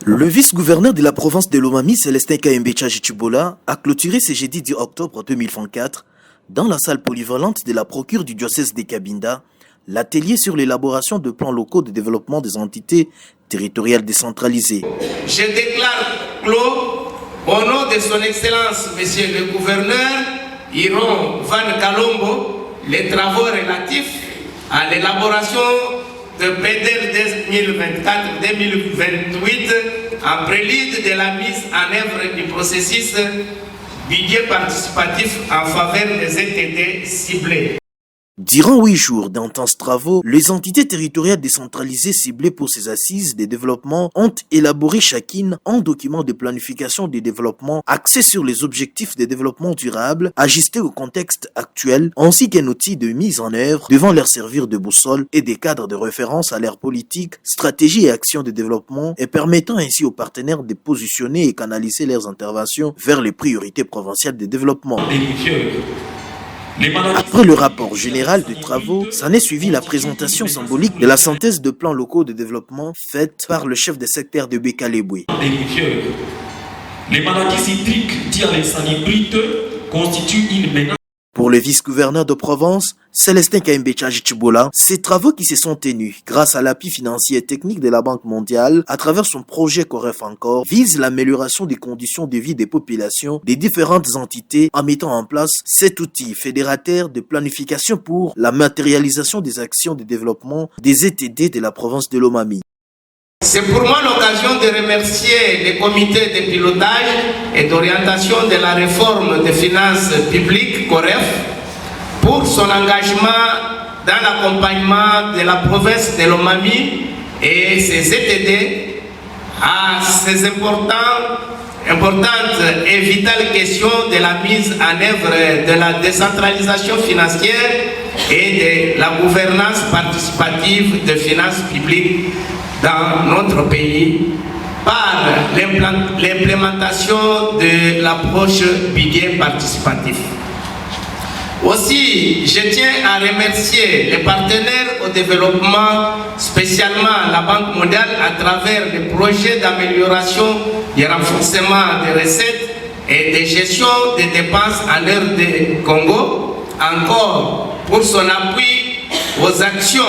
Le vice-gouverneur de la province de Lomami, Célestin Kayembecha Chibola, a clôturé ce jeudi 10 octobre 2024 dans la salle polyvalente de la procure du diocèse de Cabinda l'atelier sur l'élaboration de plans locaux de développement des entités territoriales décentralisées. Je déclare clos au nom de son Excellence, Monsieur le Gouverneur Hiron Van Kalombo, les travaux relatifs à l'élaboration de PEDER 2024-2028 en prélude de la mise en œuvre du processus budget participatif en faveur des ETD ciblés. Durant 8 jours d'intenses travaux, les entités territoriales décentralisées ciblées pour ces assises de développement ont élaboré chacune un document de planification de développement axé sur les objectifs de développement durable, ajusté au contexte actuel, ainsi qu'un outil de mise en œuvre devant leur servir de boussole et des cadres de référence à leur politique, stratégie et action de développement, et permettant ainsi aux partenaires de positionner et canaliser leurs interventions vers les priorités provinciales de développement. Après le rapport général des travaux, s'en est suivi la présentation symbolique de la synthèse de plans locaux de développement faite par le chef de secteur de Bekalebwe. Les maladies citriques dites les salibrites constituent une menace. Pour le vice-gouverneur de Provence, Célestin Kayembecha Chibola, ces travaux qui se sont tenus grâce à l'appui financier et technique de la Banque mondiale à travers son projet COREF encore visent l'amélioration des conditions de vie des populations des différentes entités en mettant en place cet outil fédérateur de planification pour la matérialisation des actions de développement des ETD de la province de Lomami. C'est pour moi l'occasion de remercier les comités de pilotage et d'orientation de la réforme des finances publiques, COREF, pour son engagement dans l'accompagnement de la province de Lomami et ses ETD à ces importantes et vitales questions de la mise en œuvre de la décentralisation financière et de la gouvernance participative des finances publiques dans notre pays par l'implémentation de l'approche budget participatif. Aussi, je tiens à remercier les partenaires au développement, spécialement la Banque mondiale, à travers les projets d'amélioration du renforcement des recettes et de gestion des dépenses en heure de Congo, encore pour son appui aux actions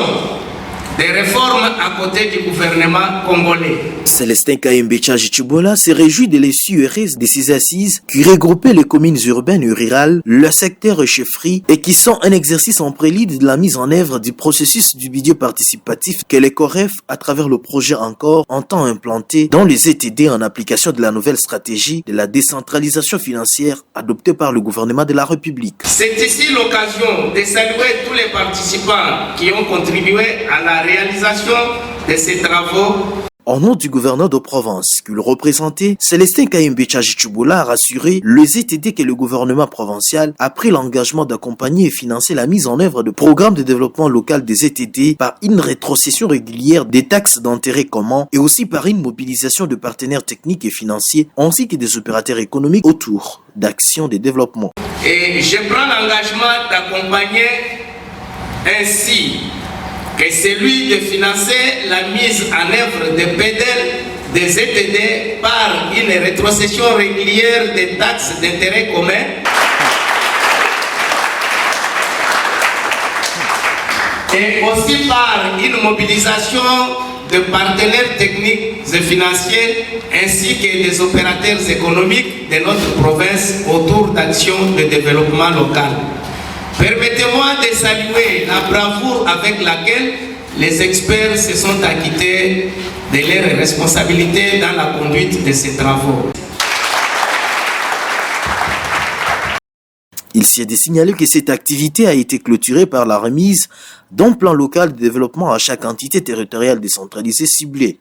des réformes à côté du gouvernement congolais. Célestin Kayembecha Chibola se réjouit de l'issue heureuse de ces assises qui regroupaient les communes urbaines et rurales, le secteur chefferie et qui sont un exercice en prélude de la mise en œuvre du processus du budget participatif que les COREF, à travers le projet encore, entend implanter dans les ETD en application de la nouvelle stratégie de la décentralisation financière adoptée par le gouvernement de la République. C'est ici l'occasion de saluer tous les participants qui ont contribué à la réalisation de ces travaux. Au nom du gouverneur de Provence, qu'il représentait, Célestin Kayembecha Chibola a rassuré les ETD que le gouvernement provincial a pris l'engagement d'accompagner et financer la mise en œuvre de programmes de développement local des ETD par une rétrocession régulière des taxes d'intérêt commun et aussi par une mobilisation de partenaires techniques et financiers ainsi que des opérateurs économiques autour d'actions de développement. Et je prends l'engagement d'accompagner ainsi que celui de financer la mise en œuvre de PEDER des ETD par une rétrocession régulière des taxes d'intérêt commun et aussi par une mobilisation de partenaires techniques et financiers ainsi que des opérateurs économiques de notre province autour d'actions de développement local. Permettez-moi de saluer la bravoure avec laquelle les experts se sont acquittés de leurs responsabilités dans la conduite de ces travaux. Il s'y est de signaler que cette activité a été clôturée par la remise d'un plan local de développement à chaque entité territoriale décentralisée ciblée.